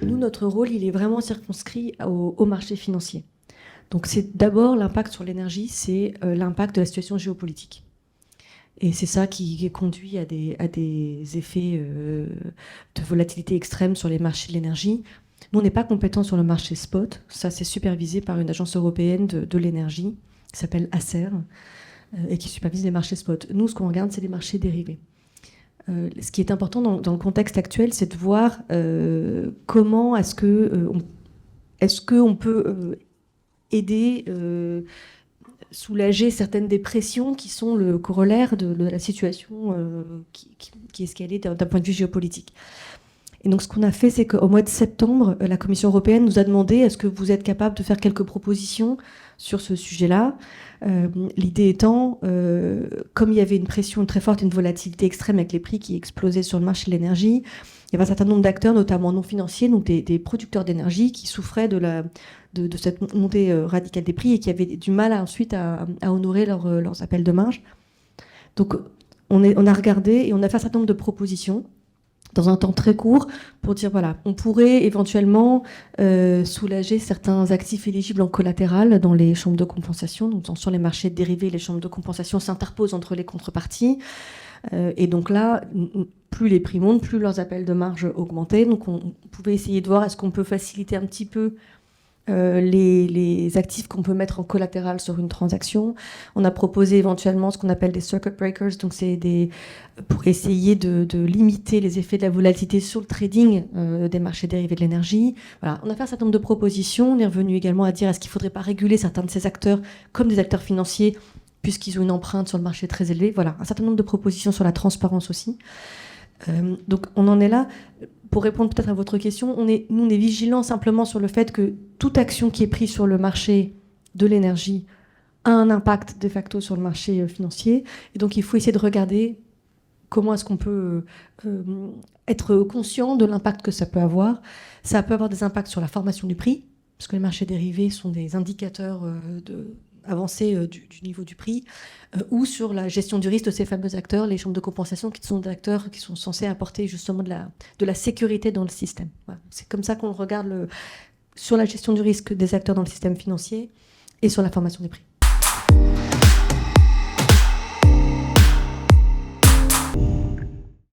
Nous, notre rôle, il est vraiment circonscrit au marché financier. Donc c'est d'abord l'impact sur l'énergie, c'est l'impact de la situation géopolitique. Et c'est ça qui conduit à des effets de volatilité extrême sur les marchés de l'énergie. Nous, on n'est pas compétent sur le marché spot. Ça, c'est supervisé par une agence européenne de l'énergie qui s'appelle ACER et qui supervise les marchés spot. Nous, ce qu'on regarde, c'est les marchés dérivés. Ce qui est important dans le contexte actuel, c'est de voir comment est-ce qu'on peut aider, soulager certaines des pressions qui sont le corollaire de la situation qui est escalée d'un point de vue géopolitique. Et donc ce qu'on a fait, c'est qu'au mois de septembre, la Commission européenne nous a demandé est-ce que vous êtes capable de faire quelques propositions sur ce sujet-là. L'idée étant, comme il y avait une pression très forte, une volatilité extrême avec les prix qui explosaient sur le marché de l'énergie, il y avait un certain nombre d'acteurs, notamment non financiers, donc des producteurs d'énergie, qui souffraient de cette montée radicale des prix et qui avaient du mal ensuite à honorer leurs appels de marge. Donc on a regardé et on a fait un certain nombre de propositions dans un temps très court pour dire, voilà, on pourrait éventuellement soulager certains actifs éligibles en collatéral dans les chambres de compensation. Donc sur les marchés dérivés, les chambres de compensation s'interposent entre les contreparties. Et donc là, plus les prix montent, plus leurs appels de marge augmentaient. Donc on pouvait essayer de voir est-ce qu'on peut faciliter un petit peu les actifs qu'on peut mettre en collatéral sur une transaction. On a proposé éventuellement ce qu'on appelle des circuit breakers, donc c'est pour essayer de limiter les effets de la volatilité sur le trading des marchés dérivés de l'énergie. Voilà. On a fait un certain nombre de propositions. On est revenu également à dire est-ce qu'il ne faudrait pas réguler certains de ces acteurs comme des acteurs financiers puisqu'ils ont une empreinte sur le marché très élevée. Voilà, un certain nombre de propositions sur la transparence aussi. Donc on en est là. Pour répondre peut-être à votre question, nous, on est vigilants simplement sur le fait que toute action qui est prise sur le marché de l'énergie a un impact de facto sur le marché financier. Et donc, il faut essayer de regarder comment est-ce qu'on peut être conscient de l'impact que ça peut avoir. Ça peut avoir des impacts sur la formation du prix, parce que les marchés dérivés sont des indicateurs avancés du niveau du prix, ou sur la gestion du risque de ces fameux acteurs, les chambres de compensation, qui sont des acteurs qui sont censés apporter justement de la sécurité dans le système. Voilà. C'est comme ça qu'on regarde sur la gestion du risque des acteurs dans le système financier et sur la formation des prix.